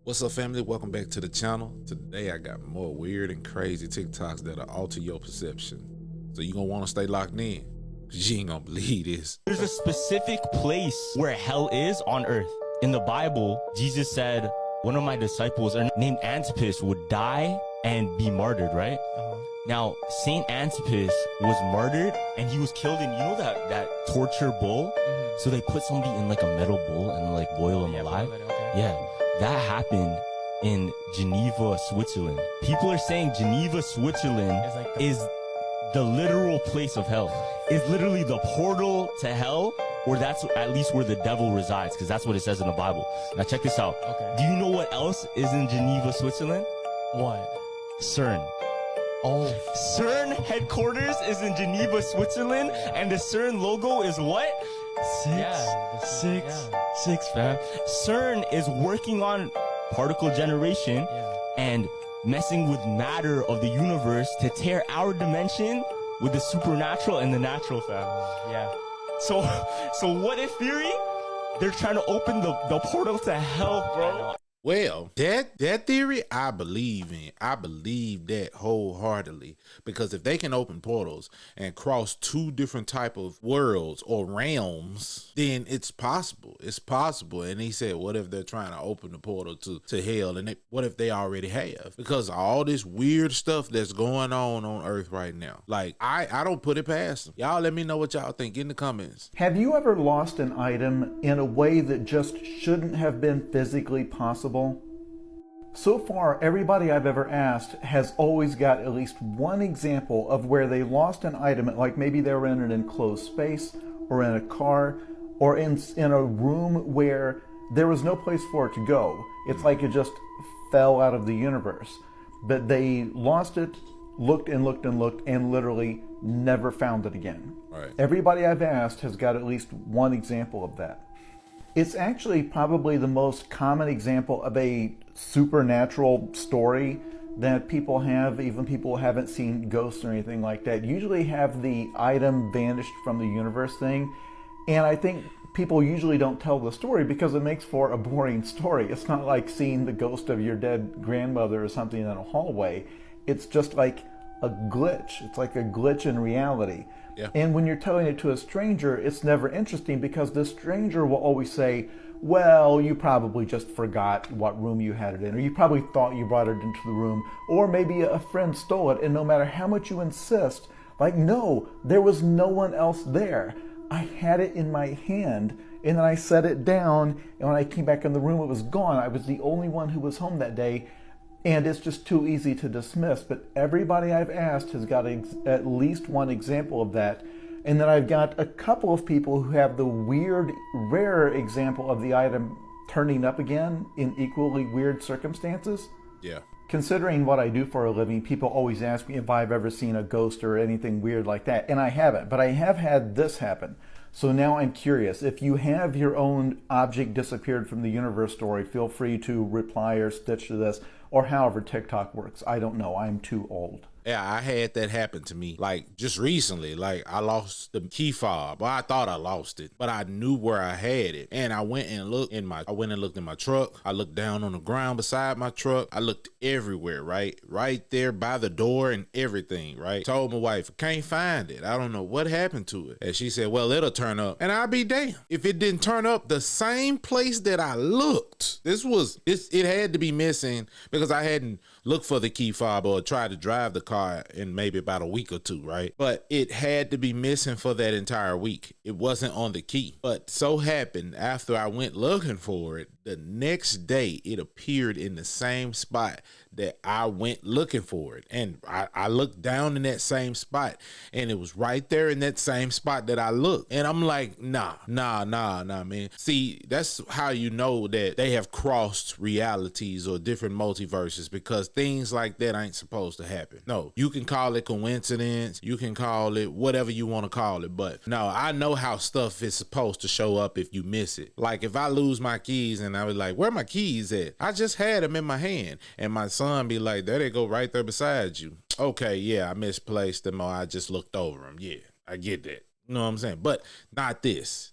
What's up, family? Welcome back to the channel. Today I got more weird and crazy TikToks that'll alter your perception. So you're gonna want to stay locked in, because you ain't gonna believe this. There's a specific place where hell is on earth. In the Bible, Jesus said, one of my disciples named Antipas would die and be martyred, right? Now, Saint Antipas was martyred and he was killed in, you know that torture bowl? So they put somebody in like a metal bowl and like boil him alive. Yeah, that happened in Geneva, Switzerland. People are saying Geneva, Switzerland is the literal place of hell. It's literally the portal to hell, or that's at least where the devil resides, because that's what it says in the Bible. Now check this out. Do you know what else is in Geneva, Switzerland? What? CERN. Oh. CERN headquarters is in Geneva, Switzerland, and the CERN logo is what? Six, fam. CERN is working on particle generation and messing with matter of the universe to tear our dimension with the supernatural and the natural, fam. Yeah. So what if theory? They're trying to open the portal to hell, bro. Well, that theory I believe in. I believe that wholeheartedly, because if they can open portals and cross two different type of worlds or realms, then it's possible. It's possible. And he said, what if they're trying to open the portal to hell? And what if they already have? Because all this weird stuff that's going on Earth right now. Like, I don't put it past them. Y'all let me know what y'all think in the comments. Have you ever lost an item in a way that just shouldn't have been physically possible? So far, everybody I've ever asked has always got at least one example of where they lost an item, like maybe they were in an enclosed space, or in a car, or in a room where there was no place for it to go. It's like it just fell out of the universe. But they lost it, looked and looked and looked, and literally never found it again. Right. Everybody I've asked has got at least one example of that. It's actually probably the most common example of a supernatural story that people have, even people who haven't seen ghosts or anything like that, usually have the item vanished from the universe thing. And I think people usually don't tell the story because it makes for a boring story. It's not like seeing the ghost of your dead grandmother or something in a hallway. It's just like a glitch. It's like a glitch in reality. Yeah. And when you're telling it to a stranger, it's never interesting because the stranger will always say, well, you probably just forgot what room you had it in, or you probably thought you brought it into the room, or maybe a friend stole it, and no matter how much you insist, like, no, there was no one else there. I had it in my hand, and then I set it down, and when I came back in the room, it was gone. I was the only one who was home that day. And it's just too easy to dismiss. But everybody I've asked has got at least one example of that. And then I've got a couple of people who have the weird, rare example of the item turning up again in equally weird circumstances. Yeah. Considering what I do for a living, people always ask me if I've ever seen a ghost or anything weird like that. And I haven't, but I have had this happen. So now I'm curious, if you have your own object disappeared from the universe story, feel free to reply or stitch to this, or however TikTok works. I don't know, I'm too old. Yeah, I had that happen to me, like, just recently. Like, I lost the key fob. Well, I thought I lost it, but I knew where I had it. And I went and looked in my truck. I looked down on the ground beside my truck. I looked everywhere, right? Right there by the door and everything, right? Told my wife, I can't find it. I don't know what happened to it. And she said, well, it'll turn up. And I'll be damned if it didn't turn up the same place that I looked. It had to be missing because I hadn't looked for the key fob or tried to drive the car in maybe about a week or two, right? But it had to be missing for that entire week. It wasn't on the key. But so happened after I went looking for it, the next day it appeared in the same spot that I went looking for it. And I looked down in that same spot and it was right there in that same spot that I looked. And I'm like, nah, man. See, that's how you know that they have crossed realities or different multiverses, because things like that ain't supposed to happen. No, you can call it coincidence. You can call it whatever you want to call it. But no, I know how stuff is supposed to show up if you miss it. Like if I lose my keys and I was like, where are my keys at? I just had them in my hand. And my son be like, there they go right there beside you. Okay, yeah, I misplaced them or I just looked over them. Yeah, I get that. You know what I'm saying? But not this,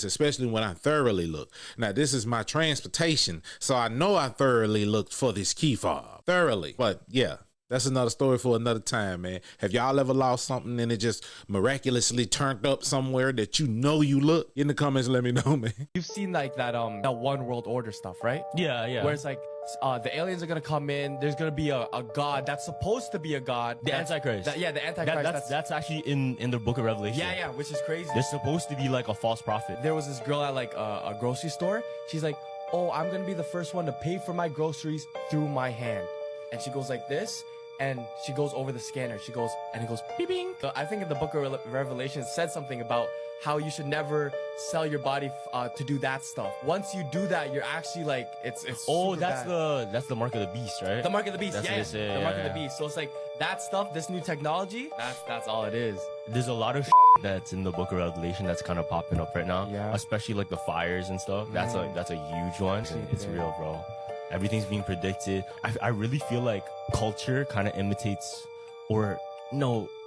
especially when I thoroughly look. Now, this is my transportation, so I know I thoroughly looked for this key fob. Thoroughly. But yeah, that's another story for another time, man. Have y'all ever lost something and it just miraculously turned up somewhere that you know you look? In the comments, let me know, man. You've seen like that one world order stuff, right? Yeah. Where it's like the aliens are gonna come in. There's gonna be a god that's supposed to be a god. The Antichrist. The Antichrist. That's actually in the book of Revelation. Yeah, which is crazy. They're supposed to be like a false prophet. There was this girl at like a grocery store. She's like, oh, I'm gonna be the first one to pay for my groceries through my hand. And she goes like this. And she goes over the scanner. She goes, and it goes, beep, bing. So I think in the book of Revelation, it said something about how you should never sell your body to do that stuff. Once you do that, you're actually like, it's oh, super bad. that's the mark of the beast, right? The mark of the beast, that's yeah. What they say, the mark of the beast. So it's like that stuff, this new technology, that's all it is. There's a lot of that's in the book of Revelation that's kind of popping up right now. Yeah. Especially like the fires and stuff. That's a huge one. It's real, bro. Everything's being predicted. I really feel like culture kind of imitates or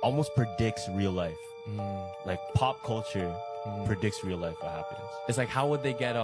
almost predicts real life. Like pop culture predicts real life what happens. It's like, how would they get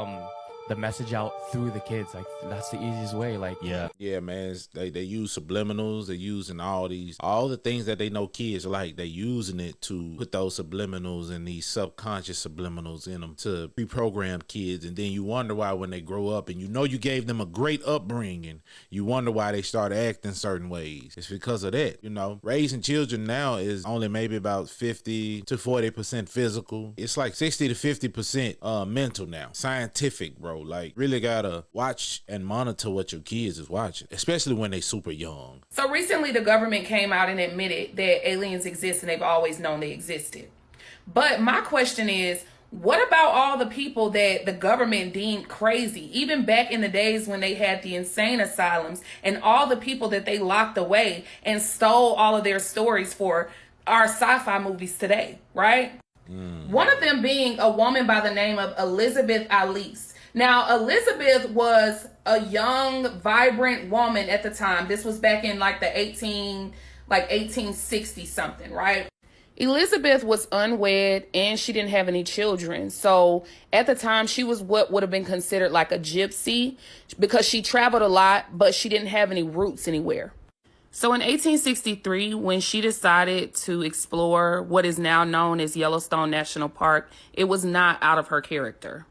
the message out through the kids? Like, that's the easiest way. Like, yeah, man. They use subliminals. They're using all the things that they know kids like. They're using it to put those subliminals and these subconscious subliminals in them to reprogram kids. And then you wonder why when they grow up and you know you gave them a great upbringing, you wonder why they start acting certain ways. It's because of that. You know, raising children now is only maybe about 50 to 40% physical. It's like 60 to 50% mental now. Scientific, bro. Like, really gotta watch and monitor what your kids is watching, especially when they super young. So recently the government came out and admitted that aliens exist and they've always known they existed. But my question is, what about all the people that the government deemed crazy, even back in the days when they had the insane asylums, and all the people that they locked away and stole all of their stories for our sci-fi movies today, right? One of them being a woman by the name of Elizabeth Alice. Now, Elizabeth was a young, vibrant woman at the time. This was back in like 1860 something, right? Elizabeth was unwed and she didn't have any children. So at the time, she was what would have been considered like a gypsy because she traveled a lot, but she didn't have any roots anywhere. So in 1863, when she decided to explore what is now known as Yellowstone National Park, it was not out of her character.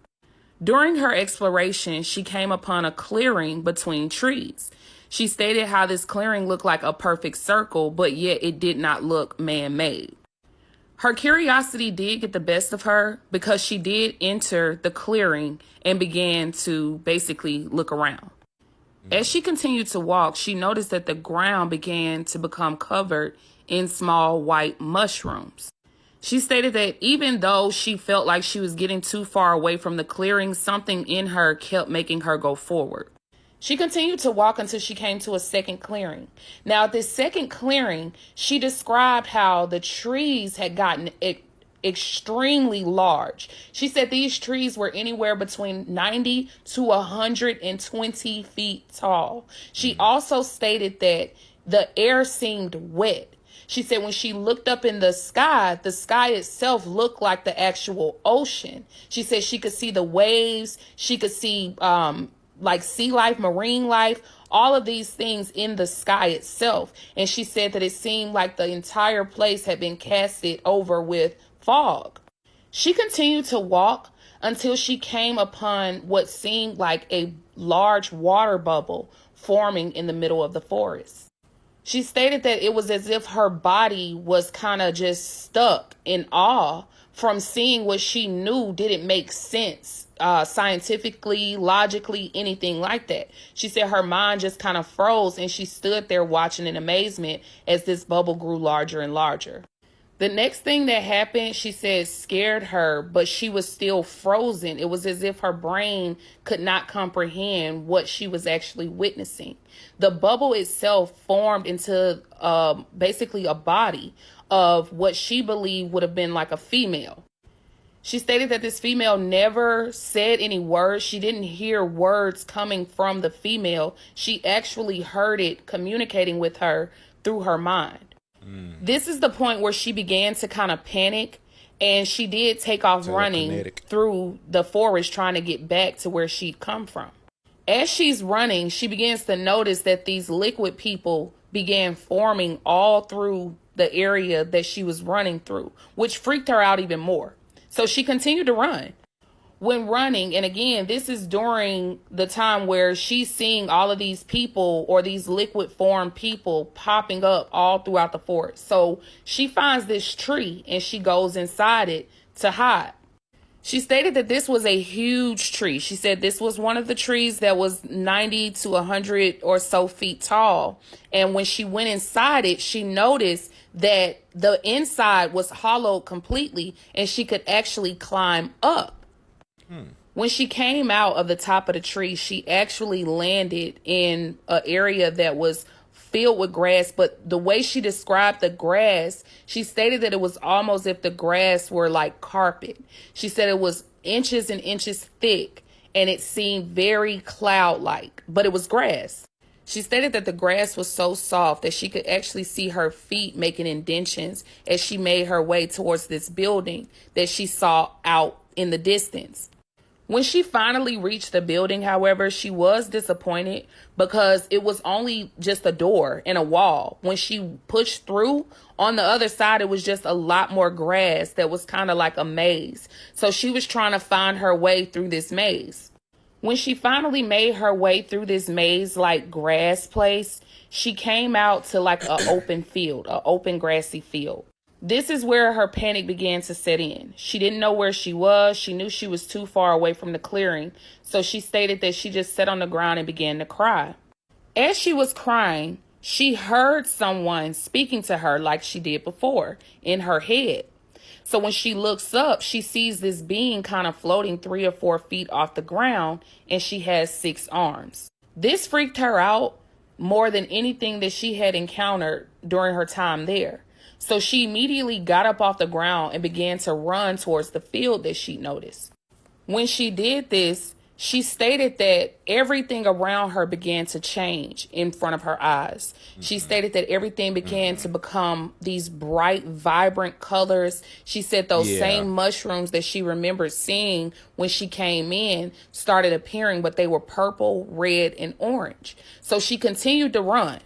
During her exploration, she came upon a clearing between trees. She stated how this clearing looked like a perfect circle, but yet it did not look man-made. Her curiosity did get the best of her because she did enter the clearing and began to basically look around. As she continued to walk, she noticed that the ground began to become covered in small white mushrooms. She stated that even though she felt like she was getting too far away from the clearing, something in her kept making her go forward. She continued to walk until she came to a second clearing. Now, at this second clearing, she described how the trees had gotten extremely large. She said these trees were anywhere between 90 to 120 feet tall. She also stated that the air seemed wet. She said when she looked up in the sky itself looked like the actual ocean. She said she could see the waves. She could see like sea life, marine life, all of these things in the sky itself. And she said that it seemed like the entire place had been casted over with fog. She continued to walk until she came upon what seemed like a large water bubble forming in the middle of the forest. She stated that it was as if her body was kind of just stuck in awe from seeing what she knew didn't make sense scientifically, logically, anything like that. She said her mind just kind of froze and she stood there watching in amazement as this bubble grew larger and larger. The next thing that happened, she said, scared her, but she was still frozen. It was as if her brain could not comprehend what she was actually witnessing. The bubble itself formed into basically a body of what she believed would have been like a female. She stated that this female never said any words. She didn't hear words coming from the female. She actually heard it communicating with her through her mind. This is the point where she began to kind of panic And she did take off running through the forest trying to get back to where she'd come from. As she's running, she begins to notice that these liquid people began forming all through the area that she was running through, which freaked her out even more. So she continued to run. When running, and again, this is during the time where she's seeing all of these people or these liquid form people popping up all throughout the forest. So she finds this tree and she goes inside it to hide. She stated that this was a huge tree. She said this was one of the trees that was 90 to 100 or so feet tall. And when she went inside it, she noticed that the inside was hollowed completely and she could actually climb up. When she came out of the top of the tree, she actually landed in an area that was filled with grass. But the way she described the grass, she stated that it was almost as if the grass were like carpet. She said it was inches and inches thick and it seemed very cloud-like, but it was grass. She stated that the grass was so soft that she could actually see her feet making indentions as she made her way towards this building that she saw out in the distance. When she finally reached the building, however, she was disappointed because it was only just a door and a wall. When she pushed through, on the other side, it was just a lot more grass that was kind of like a maze. So she was trying to find her way through this maze. When she finally made her way through this maze-like grass place, she came out to like an open field, an open grassy field. This is where her panic began to set in. She didn't know where she was. She knew she was too far away from the clearing. So she stated that she just sat on the ground and began to cry. As she was crying, she heard someone speaking to her like she did before in her head. So when she looks up, she sees this being kind of floating 3 or 4 feet off the ground, and she has 6 arms. This freaked her out more than anything that she had encountered during her time there. So she immediately got up off the ground and began to run towards the field that she noticed. When she did this, she stated that everything around her began to change in front of her eyes. She stated that everything began to become these bright, vibrant colors. She said those same mushrooms that she remembered seeing when she came in started appearing, but they were purple, red, and orange. So she continued to run.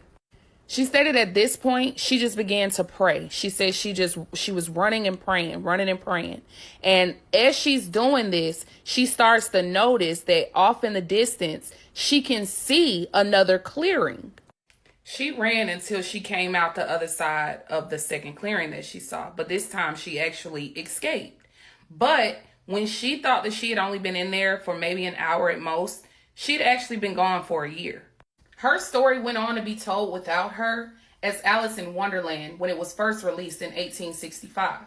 She stated at this point, she just began to pray. She said she was running and praying, running and praying. And as she's doing this, she starts to notice that off in the distance, she can see another clearing. She ran until she came out the other side of the second clearing that she saw. But this time she actually escaped. But when she thought that she had only been in there for maybe an hour at most, she'd actually been gone for a year. Her story went on to be told without her as Alice in Wonderland when it was first released in 1865.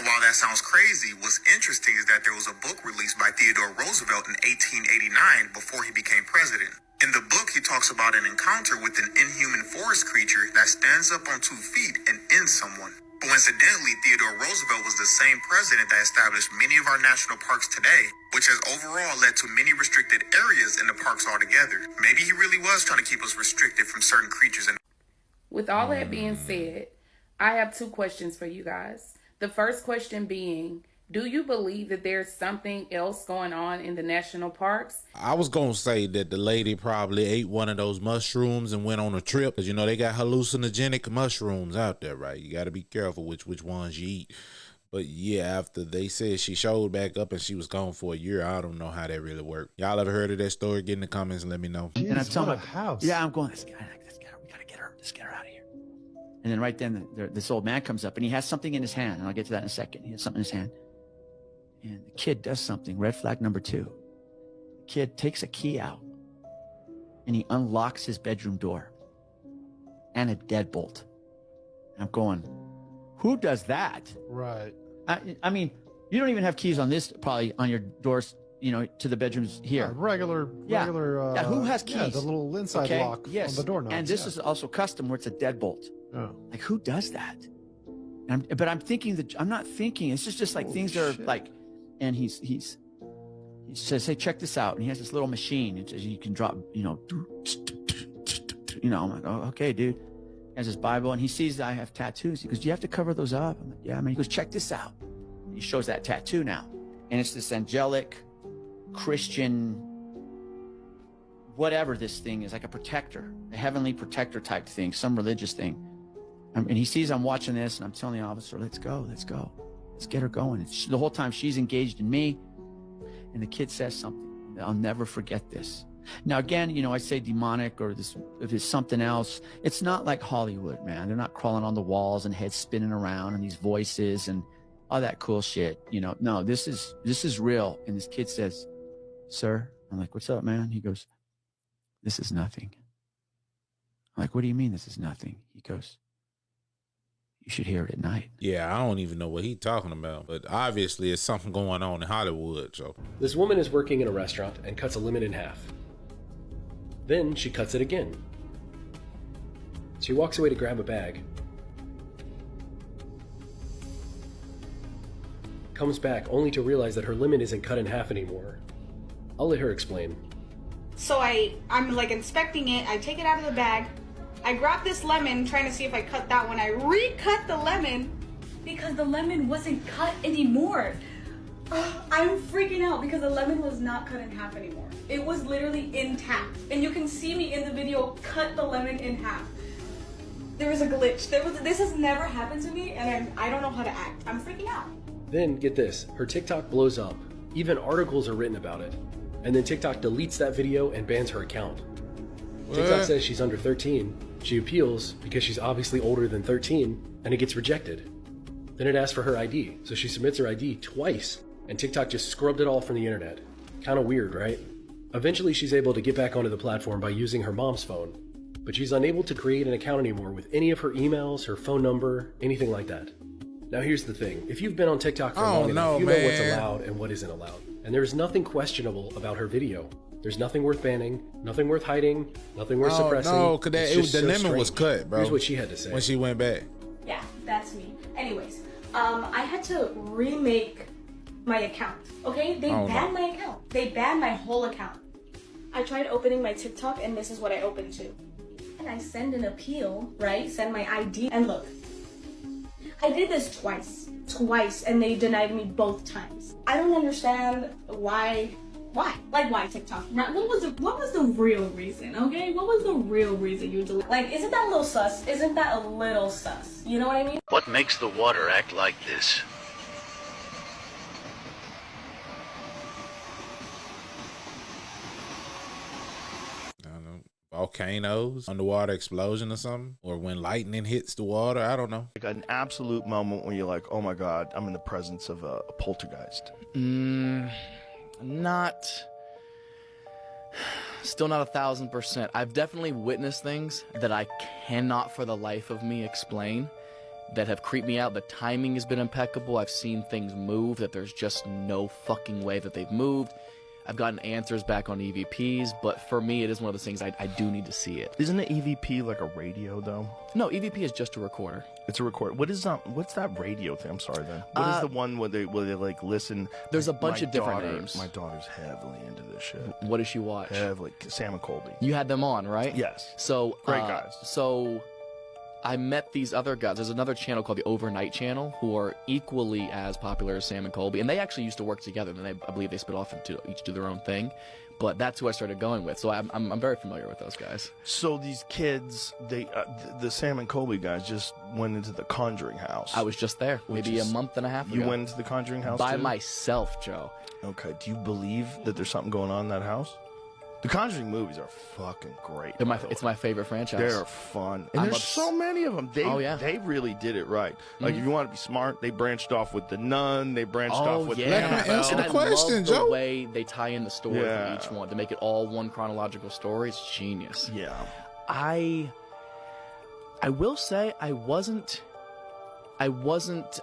While that sounds crazy, what's interesting is that there was a book released by Theodore Roosevelt in 1889 before he became president. In the book, he talks about an encounter with an inhuman forest creature that stands up on 2 feet and ends someone. Coincidentally, Theodore Roosevelt was the same president that established many of our national parks today, which has overall led to many restricted areas in the parks altogether. Maybe he really was trying to keep us restricted from certain creatures. With all that being said, I have 2 questions for you guys. The first question being, do you believe that there's something else going on in the national parks? I was going to say that the lady probably ate one of those mushrooms and went on a trip. Because, you know, they got hallucinogenic mushrooms out there, right? You got to be careful which ones you eat. But yeah, after they said she showed back up and she was gone for a year, I don't know how that really worked. Y'all ever heard of that story? Get in the comments and let me know. Jeez, and I'm telling my house. Yeah, I'm going, we gotta get her. Let's get her out of here. And then right then, this old man comes up and he has something in his hand. And I'll get to that in a second. He has something in his hand. And the kid does something. Red flag number 2. The kid takes a key out and he unlocks his bedroom door and a deadbolt. And I'm going, who does that? Right. I mean, you don't even have keys on this, probably on your doors, you know, to the bedrooms here. Regular. Who has keys? Yeah, the little inside lock on the doorknob. And this is also custom where it's a deadbolt. Oh. Like, who does that? But I'm thinking that I'm not thinking. It's just like things are like, and he says, hey, check this out. And he has this little machine. It says you can drop, you know, I'm like, oh, okay, dude. He has his Bible and he sees that I have tattoos. He goes, do you have to cover those up? I'm like, yeah, man. He goes, check this out. He shows that tattoo now. And it's this angelic, Christian, whatever this thing is, like a protector, a heavenly protector type thing, some religious thing. And he sees I'm watching this, and I'm telling the officer, let's go. Let's get her going. And the whole time she's engaged in me. And the kid says something. I'll never forget this. Now, again, you know, I say demonic or this, if it's something else, it's not like Hollywood, man. They're not crawling on the walls and heads spinning around and these voices and all that cool shit. You know, no, this is real. And this kid says, sir, I'm like, what's up, man? He goes, this is nothing. I'm like, what do you mean this is nothing? He goes, you should hear it at night. Yeah, I don't even know what he's talking about, but obviously it's something going on in Hollywood. So this woman is working in a restaurant and cuts a lemon in half. Then she cuts it again. She walks away to grab a bag. Comes back only to realize that her lemon isn't cut in half anymore. I'll let her explain. So I'm like inspecting it. I take it out of the bag. I grab this lemon, trying to see if I cut that one. I recut the lemon because the lemon wasn't cut anymore. I'm freaking out because the lemon was not cut in half anymore. It was literally intact. And you can see me in the video cut the lemon in half. There was a glitch. This has never happened to me, and I don't know how to act. I'm freaking out. Then, get this, her TikTok blows up. Even articles are written about it. And then TikTok deletes that video and bans her account. TikTok says she's under 13. She appeals because she's obviously older than 13, and it gets rejected. Then it asks for her ID, so she submits her ID twice, and TikTok just scrubbed it all from the internet. Kind of weird, right? Eventually she's able to get back onto the platform by using her mom's phone, but she's unable to create an account anymore with any of her emails, her phone number, anything like that. Now here's the thing, if you've been on TikTok for long enough, you know what's allowed and what isn't allowed. And there's nothing questionable about her video. There's nothing worth banning, nothing worth hiding, nothing worth suppressing. No, because the lemon was cut, bro. Here's what she had to say. When she went back. Yeah, that's me. Anyways, I had to remake my account, okay? They banned my account. They banned my whole account. I tried opening my TikTok, and this is what I opened to. And I send an appeal, right? Send my ID, and look. I did this twice, and they denied me both times. I don't understand why. Like, why TikTok? What was the real reason, okay? What was the real reason you deleted? Like, isn't that a little sus? Isn't that a little sus? You know what I mean? What makes the water act like this? I don't know. Volcanoes, underwater explosion or something, or when lightning hits the water. I don't know. Like an absolute moment when you're like, oh my God, I'm in the presence of a poltergeist. Still not 1,000%. I've definitely witnessed things that I cannot for the life of me explain that have creeped me out. The timing has been impeccable. I've seen things move that there's just no fucking way that they've moved. I've gotten answers back on EVPs, but for me, it is one of those things I do need to see it. Isn't an EVP like a radio, though? No, EVP is just a recorder. It's a recorder. What's that radio thing? I'm sorry, then. What is the one where they like listen? There's a bunch of different names. My daughter's heavily into this shit. What does she watch? Heavily. Sam and Colby. You had them on, right? Yes. So great guys. So I met these other guys. There's another channel called the Overnight Channel who are equally as popular as Sam and Colby, and they actually used to work together. And I believe they split off into each do their own thing. But that's who I started going with. So I'm very familiar with those guys. So these kids, the Sam and Colby guys just went into the Conjuring house. I was just there, maybe a month and a half ago. You went into the Conjuring house by too? myself, Joe. Okay. Do you believe that there's something going on in that house? The Conjuring movies are fucking great. It's my favorite franchise. They're fun. And there's so many of them. They really did it right. Like, if you want to be smart, they branched off with The Nun. They branched off with... Let me answer the question, Joe. The way they tie in the story for each one to make it all one chronological story is genius. Yeah. I will say I wasn't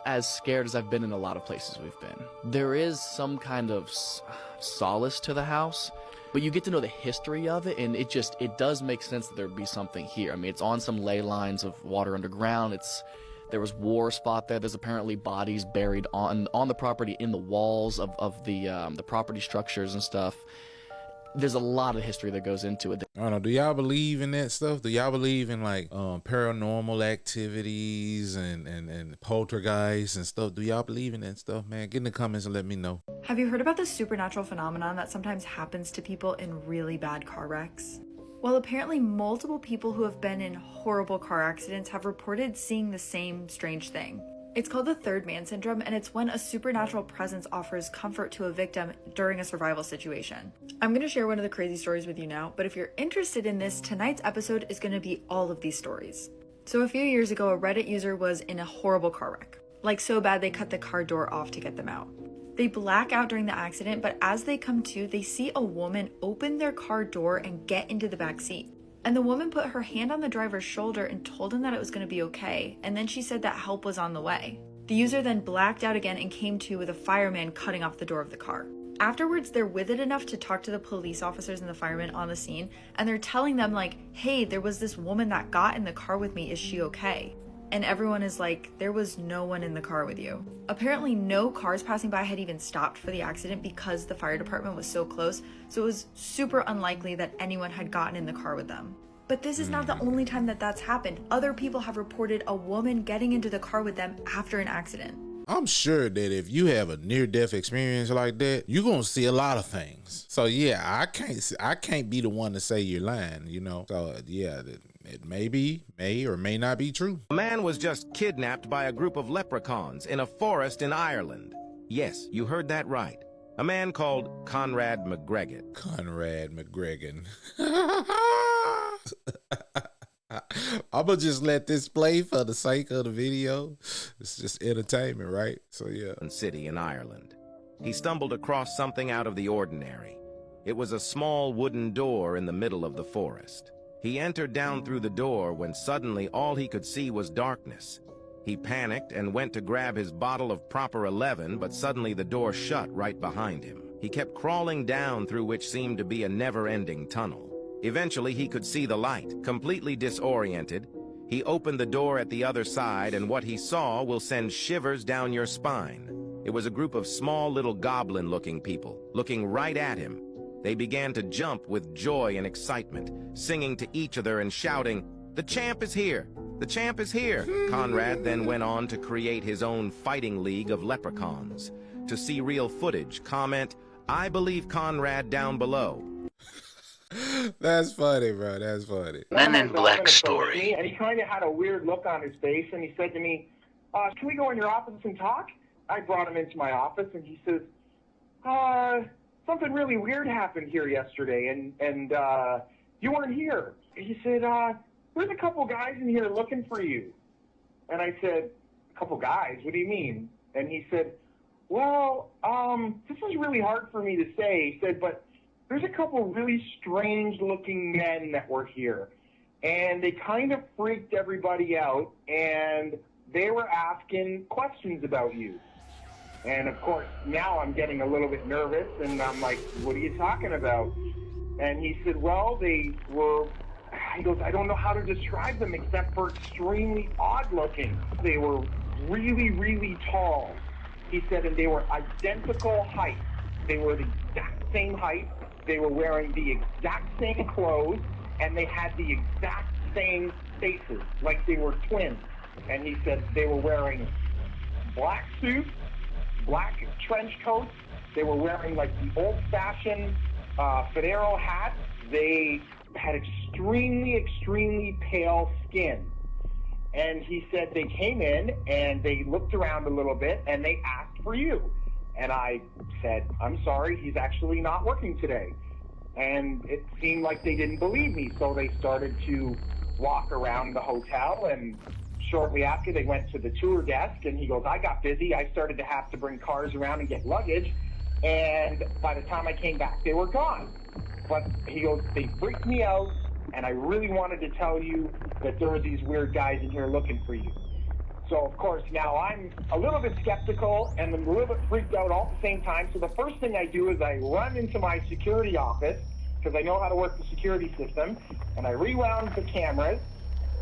as scared as I've been in a lot of places we've been. There is some kind of solace to the house. But you get to know the history of it, and it does make sense that there'd be something here. I mean, it's on some ley lines of water underground. There was war spot there. There's apparently bodies buried on the property in the walls of the property structures and stuff. There's a lot of history that goes into it. I don't know. Do y'all believe in that stuff? Do y'all believe in like paranormal activities and poltergeists and stuff? Do y'all believe in that stuff, man? Get in the comments and let me know. Have you heard about the supernatural phenomenon that sometimes happens to people in really bad car wrecks? Well, apparently multiple people who have been in horrible car accidents have reported seeing the same strange thing. It's called the third man syndrome, and it's when a supernatural presence offers comfort to a victim during a survival situation. I'm going to share one of the crazy stories with you now, but if you're interested in this, tonight's episode is going to be all of these stories. So a few years ago, a Reddit user was in a horrible car wreck. Like so bad they cut the car door off to get them out. They black out during the accident, but as they come to, they see a woman open their car door and get into the back seat. And the woman put her hand on the driver's shoulder and told him that it was going to be okay, and then she said that help was on the way. The user then blacked out again and came to with a fireman cutting off the door of the car. Afterwards, they're with it enough to talk to the police officers and the firemen on the scene, and they're telling them like, hey, there was this woman that got in the car with me, is she okay? And everyone is like, there was no one in the car with you. Apparently no cars passing by had even stopped for the accident because the fire department was so close, so it was super unlikely that anyone had gotten in the car with them. But this is not the only time that that's happened. Other people have reported a woman getting into the car with them after an accident. I'm sure that if you have a near-death experience like that, you're gonna see a lot of things. So yeah, I can't be the one to say you're lying, you know. So yeah, it may or may not be true. A man was just kidnapped by a group of leprechauns in a forest in Ireland. Yes, you heard that right. A man called Conrad McGregor. Conrad McGregor. I'ma just let this play for the sake of the video. It's just entertainment, right? So yeah. City in Ireland. He stumbled across something out of the ordinary. It was a small wooden door in the middle of the forest. He entered down through the door when suddenly all he could see was darkness. He panicked and went to grab his bottle of Proper 11, but suddenly the door shut right behind him. He kept crawling down through which seemed to be a never-ending tunnel. Eventually, he could see the light. Completely disoriented, he opened the door at the other side, and what he saw will send shivers down your spine. It was a group of small little goblin-looking people, looking right at him. They began to jump with joy and excitement, singing to each other and shouting, "The champ is here! The champ is here!" Conrad then went on to create his own fighting league of leprechauns. To see real footage, comment, "I believe Conrad" down below. That's funny, bro. That's funny. Men in Black story. And he kind of had a weird look on his face, and he said to me, "Can we go in your office and talk?" I brought him into my office, and he says, "Something really weird happened here yesterday, and you weren't here." He said, "There's a couple guys in here looking for you." And I said, "A couple guys? What do you mean?" And he said, "Well, this is really hard for me to say." He said, "But there's a couple really strange-looking men that were here, and they kind of freaked everybody out, and they were asking questions about you." And, of course, now I'm getting a little bit nervous, and I'm like, "What are you talking about?" And he said, "Well, they were," he goes, "I don't know how to describe them except for extremely odd-looking. They were really, really tall," he said, "and they were identical height. They were the exact same height. They were wearing the exact same clothes, and they had the exact same faces, like they were twins." And he said they were wearing black suits, black trench coats. They were wearing like the old-fashioned fedora hat. They had extremely, extremely pale skin. And he said they came in and they looked around a little bit and they asked for you. And I said, "I'm sorry, he's actually not working today." And it seemed like they didn't believe me, so they started to walk around the hotel, and shortly after they went to the tour desk, and he goes, "I got busy. I started to have to bring cars around and get luggage, and by the time I came back, they were gone." But he goes, "They freaked me out, and I really wanted to tell you that there were these weird guys in here looking for you." So, of course, now I'm a little bit skeptical and I'm a little bit freaked out all at the same time. So the first thing I do is I run into my security office, because I know how to work the security system, and I rewound the cameras,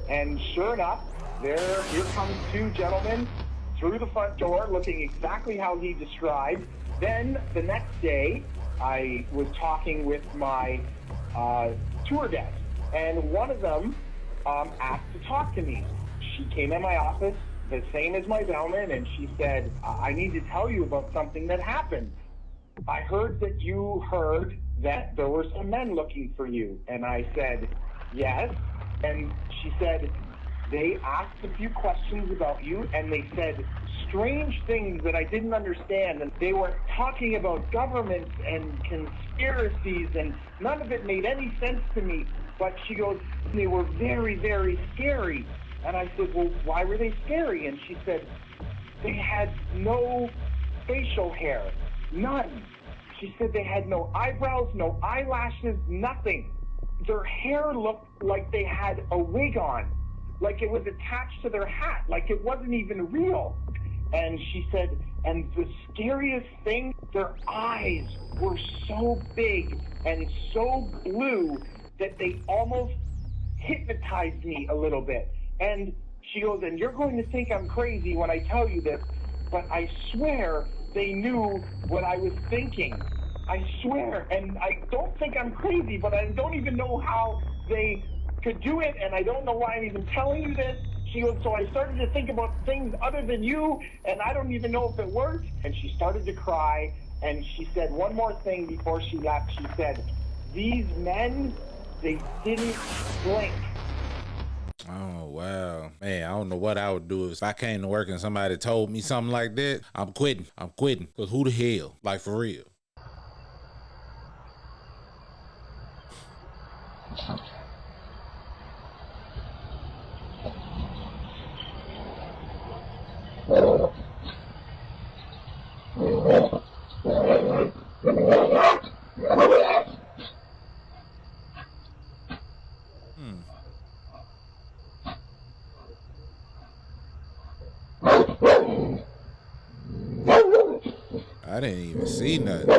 and sure enough, here comes two gentlemen through the front door looking exactly how he described. Then the next day, I was talking with my tour guest, and one of them asked to talk to me. She came in my office, the same as my bellman, and she said, I need to tell you about something that happened. I heard that you heard that there were some men looking for you. And I said, yes. And she said, they asked a few questions about you, and they said strange things that I didn't understand. And they were talking about governments and conspiracies, and none of it made any sense to me. But she goes, they were very, very scary. And I said, well, why were they scary? And she said, they had no facial hair, none. She said they had no eyebrows, no eyelashes, nothing. Their hair looked like they had a wig on, like it was attached to their hat, like it wasn't even real. And she said, and the scariest thing, their eyes were so big and so blue that they almost hypnotized me a little bit. And she goes, and you're going to think I'm crazy when I tell you this, but I swear they knew what I was thinking. I swear, and I don't think I'm crazy, but I don't even know how they could do it, and I don't know why I'm even telling you this. She goes, so I started to think about things other than you, and I don't even know if it worked. And she started to cry, and she said one more thing before she left. She said, these men, they didn't blink. Oh, wow. Man, I don't know what I would do if I came to work and somebody told me something like that. I'm quitting. Because who the hell? Like, for real. I didn't even see nothing.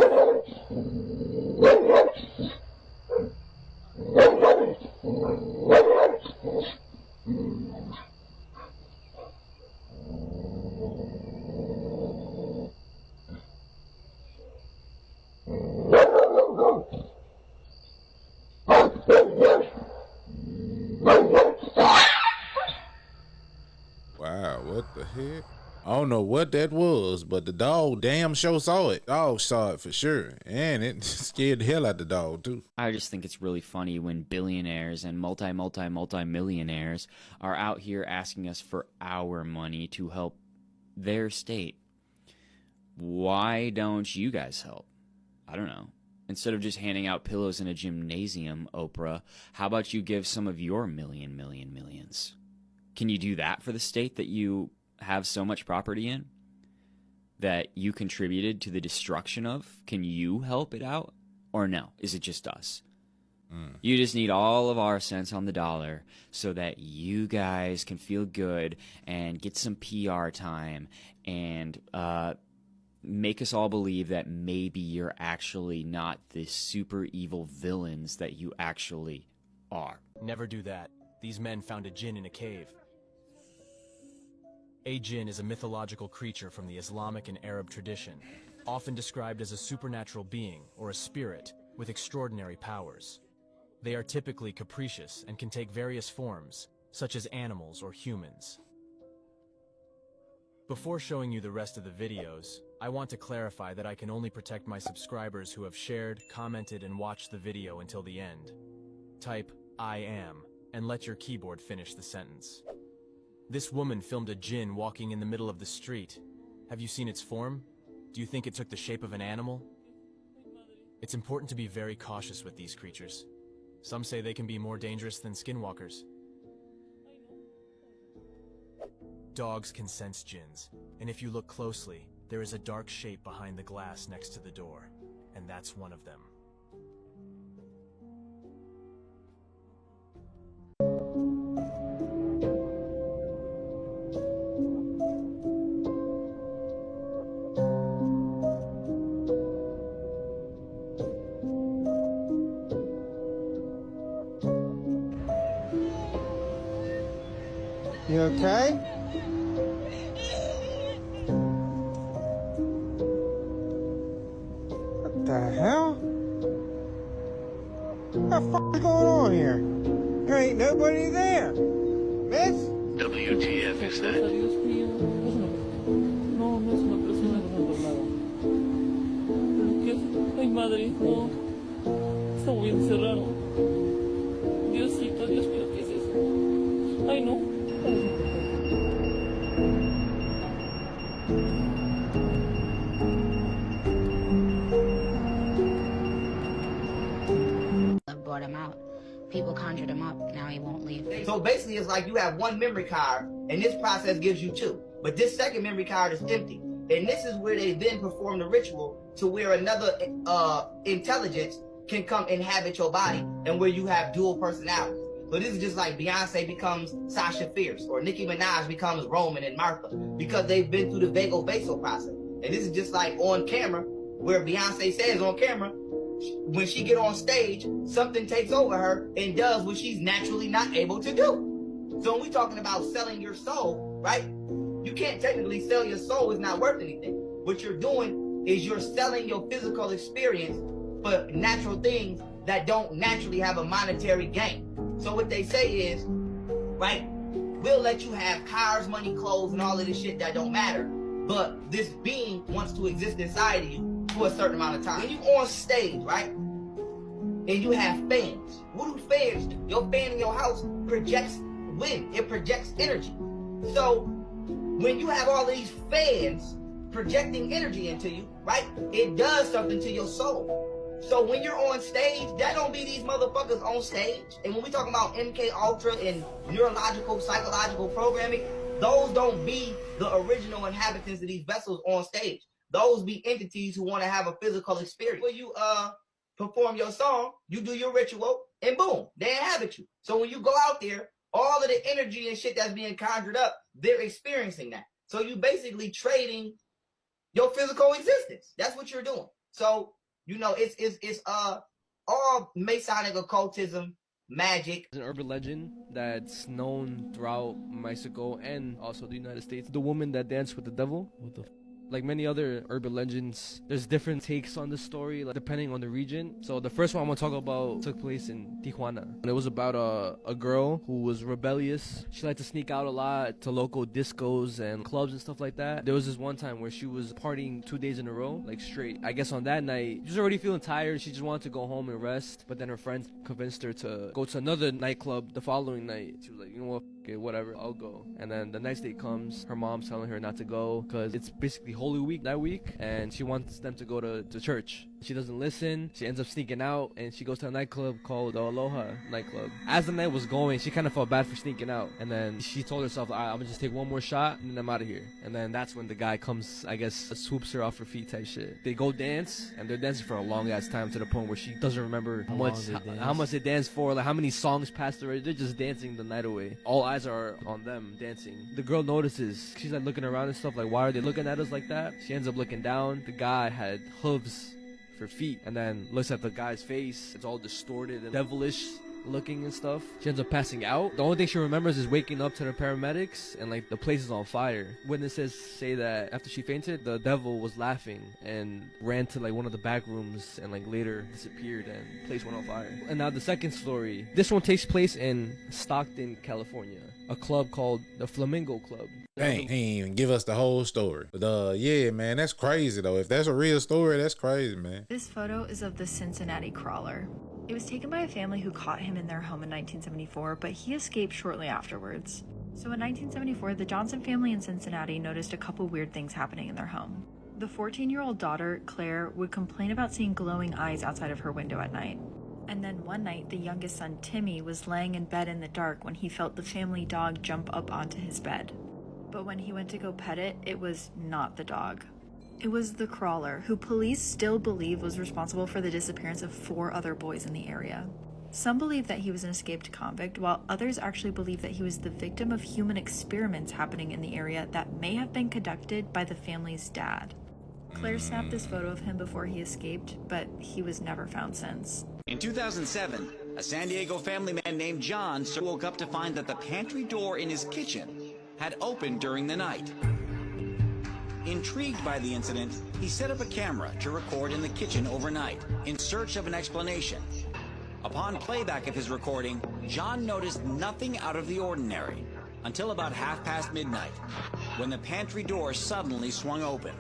Wow, what the heck? I don't know what that was, but the dog damn sure saw it. Dog saw it for sure. And it scared the hell out of the dog, too. I just think it's really funny when billionaires and multi-millionaires are out here asking us for our money to help their state. Why don't you guys help? I don't know. Instead of just handing out pillows in a gymnasium, Oprah, how about you give some of your millions? Can you do that for the state that you have so much property in, that you contributed to the destruction of? Can you help it out? Or no? Is it just us? You just need all of our cents on the dollar so that you guys can feel good and get some PR time and make us all believe that maybe you're actually not the super evil villains that you actually are. Never do that. These men found a Jinn in a cave. A Jinn is a mythological creature from the Islamic and Arab tradition, often described as a supernatural being or a spirit with extraordinary powers. They are typically capricious and can take various forms, such as animals or humans. Before showing you the rest of the videos, I want to clarify that I can only protect my subscribers who have shared, commented, and watched the video until the end. Type, I am, and let your keyboard finish the sentence. This woman filmed a Jinn walking in the middle of the street. Have you seen its form? Do you think it took the shape of an animal? It's important to be very cautious with these creatures. Some say they can be more dangerous than skinwalkers. Dogs can sense Jinns, and if you look closely, there is a dark shape behind the glass next to the door, and that's one of them. You okay? What the hell? What the fuck is going on here? There ain't nobody there. Miss? WTF is that? Ay, madre, no. Está muy encerrado. Diosito, Dios mío, ¿qué es eso? Ay, no. Brought him out. People conjured him up. Now he won't leave. So basically, it's like you have one memory card, and this process gives you two. But this second memory card is empty. And this is where they then perform the ritual to where another intelligence can come inhabit your body, and where you have dual personalities. So this is just like Beyonce becomes Sasha Fierce, or Nicki Minaj becomes Roman and Martha, because they've been through the vago-vagal process. And this is just like on camera, where Beyonce says on camera, when she get on stage, something takes over her and does what she's naturally not able to do. So when we talking about selling your soul, right? You can't technically sell your soul. It's not worth anything. What you're doing is you're selling your physical experience for natural things that don't naturally have a monetary gain. So what they say is, right, we'll let you have cars, money, clothes, and all of this shit that don't matter, but this being wants to exist inside of you for a certain amount of time. When you on stage, right, and you have fans, what do fans do? Your fan in your house projects wind. It projects energy. So when you have all of these fans projecting energy into you, right, it does something to your soul. So when you're on stage, that don't be these motherfuckers on stage. And when we talking about MK Ultra and neurological, psychological programming, those don't be the original inhabitants of these vessels on stage. Those be entities who want to have a physical experience. When you perform your song, you do your ritual, and boom, they inhabit you. So when you go out there, all of the energy and shit that's being conjured up, they're experiencing that. So you basically trading your physical existence. That's what you're doing. So, you know, it's all Masonic occultism, magic. It's an urban legend that's known throughout Mexico and also the United States. The woman that danced with the devil. What the like many other urban legends, there's different takes on the story, like, depending on the region. So the first one I'm gonna talk about took place in Tijuana. And it was about a girl who was rebellious. She liked to sneak out a lot to local discos and clubs and stuff like that. There was this one time where she was partying 2 days in a row, like straight. I guess on that night, she was already feeling tired. She just wanted to go home and rest. But then her friends convinced her to go to another nightclub the following night. She was like, you know what? Okay, whatever, I'll go. And then the next day comes, her mom's telling her not to go because it's basically Holy Week that week, and she wants them to go to church. She doesn't listen. She ends up sneaking out, and she goes to a nightclub called the Aloha nightclub. As the night was going, she kind of felt bad for sneaking out, and then she told herself, I'm gonna just take one more shot, and then I'm out of here. And then that's when the guy comes, I guess, swoops her off her feet type shit. They go dance, and they're dancing for a long ass time to the point where she doesn't remember how much they danced for, like how many songs passed already. They're just dancing the night away. All eyes are on them dancing. The girl notices. She's like looking around and stuff, like, why are they looking at us like that? She ends up looking down. The guy had hooves for feet, and then looks at the guy's face. It's all distorted and devilish looking and stuff. She ends up passing out. The only thing she remembers is waking up to the paramedics, and like the place is on fire. Witnesses say that after she fainted, the devil was laughing and ran to like one of the back rooms and like later disappeared and the place went on fire. And now the second story. This one takes place in Stockton, California. A club called the Flamingo Club. Dang, he ain't even give us the whole story. But yeah, man, that's crazy though. If that's a real story, that's crazy, man. This photo is of the Cincinnati Crawler. It was taken by a family who caught him in their home in 1974, but he escaped shortly afterwards. So in 1974, the Johnson family in Cincinnati noticed a couple weird things happening in their home. The 14-year-old daughter, Claire, would complain about seeing glowing eyes outside of her window at night. And then one night, the youngest son, Timmy, was laying in bed in the dark when he felt the family dog jump up onto his bed. But when he went to go pet it, it was not the dog. It was the Crawler, who police still believe was responsible for the disappearance of 4 other boys in the area. Some believe that he was an escaped convict, while others actually believe that he was the victim of human experiments happening in the area that may have been conducted by the family's dad. Claire snapped this photo of him before he escaped, but he was never found since. In 2007, a San Diego family man named John woke up to find that the pantry door in his kitchen had opened during the night. Intrigued by the incident, he set up a camera to record in the kitchen overnight in search of an explanation. Upon playback of his recording, John noticed nothing out of the ordinary until about midnight, when the pantry door suddenly swung open.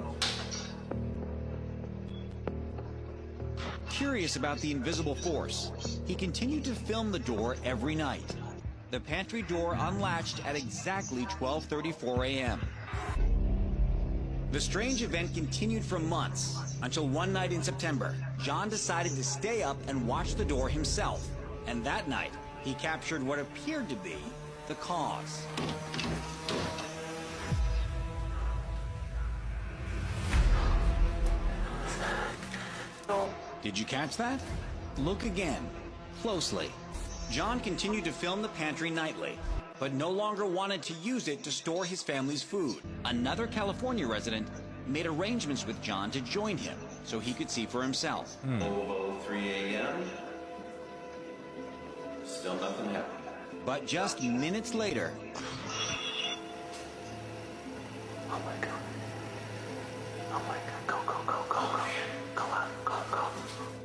Curious about the invisible force, he continued to film the door every night. The pantry door unlatched at exactly 12:34 a.m. The strange event continued for months, until one night in September, John decided to stay up and watch the door himself. And that night, he captured what appeared to be the cause. Did you catch that? Look again, closely. John continued to film the pantry nightly, but no longer wanted to use it to store his family's food. Another California resident made arrangements with John to join him so he could see for himself. 3 a.m. Still nothing happened. But just minutes later... Oh my God. Oh my God. Go, go, go, go, go. Go out, go, go.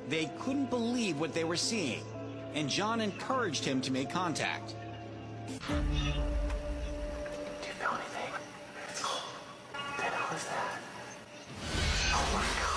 They couldn't believe what they were seeing, and John encouraged him to make contact. Do you feel anything? What the hell is that? Oh my God.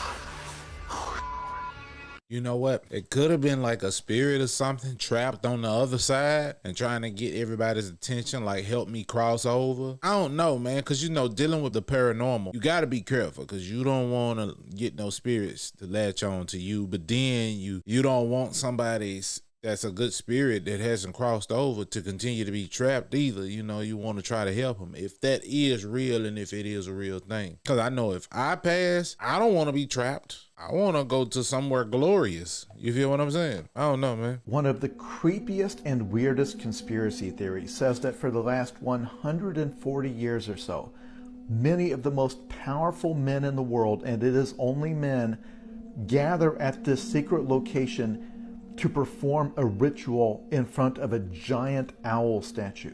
You know what? It could have been like a spirit or something trapped on the other side and trying to get everybody's attention, like help me cross over. I don't know, man, because you know, dealing with the paranormal, you got to be careful because you don't want to get no spirits to latch on to you, but then you don't want somebody's that's a good spirit that hasn't crossed over to continue to be trapped either. You know, you want to try to help them if that is real and if it is a real thing. Because I know if I pass, I don't want to be trapped. I want to go to somewhere glorious. You feel what I'm saying? I don't know, man. One of the creepiest and weirdest conspiracy theories says that for the last 140 years or so, many of the most powerful men in the world, and it is only men, gather at this secret location to perform a ritual in front of a giant owl statue.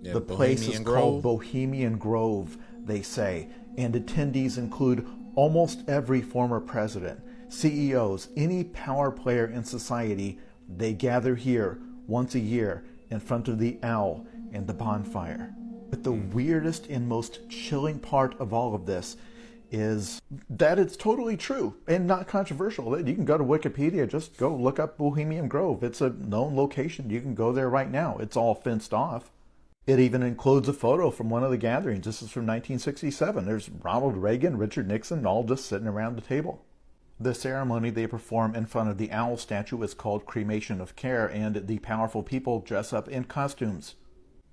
Yeah, the place is called Grove. Bohemian Grove, they say, and attendees include almost every former president, CEOs, any power player in society. They gather here once a year in front of the owl and the bonfire. But the weirdest and most chilling part of all of this is that it's totally true and not controversial. You can go to Wikipedia, just go look up Bohemian Grove. It's a known location. You can go there right now. It's all fenced off. It even includes a photo from one of the gatherings. This is from 1967. There's Ronald Reagan, Richard Nixon, all just sitting around the table. The ceremony they perform in front of the owl statue is called cremation of care, and the powerful people dress up in costumes.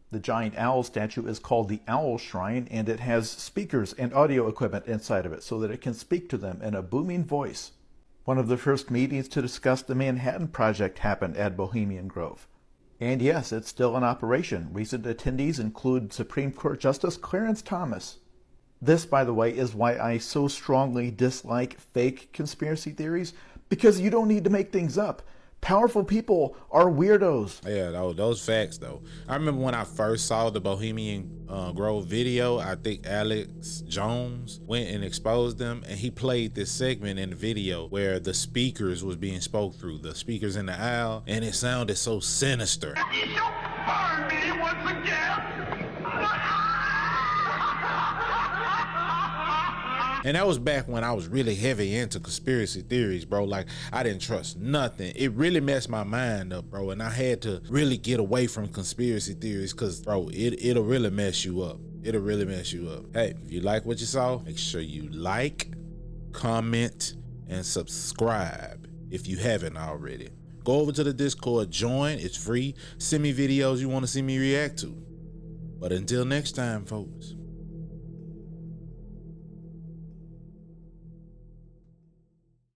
The giant owl statue is called the Owl Shrine, and it has speakers and audio equipment inside of it so that it can speak to them in a booming voice. One of the first meetings to discuss the Manhattan Project happened at Bohemian Grove. And yes, it's still in operation. Recent attendees include Supreme Court Justice Clarence Thomas. This, by the way, is why I so strongly dislike fake conspiracy theories, because you don't need to make things up. Powerful people are weirdos. Yeah, those facts though. I remember when I first saw the Bohemian Grove video, I think Alex Jones went and exposed them, and he played this segment in the video where the speakers was being spoke through, the speakers in the aisle, and it sounded so sinister. Burn me once again. And that was back when I was really heavy into conspiracy theories, bro. Like, I didn't trust nothing. It really messed my mind up, bro. And I had to really get away from conspiracy theories because, bro, it'll really mess you up. It'll really mess you up. Hey, if you like what you saw, make sure you like, comment, and subscribe if you haven't already. Go over to the Discord, join. It's free. Send me videos you want to see me react to. But until next time, folks.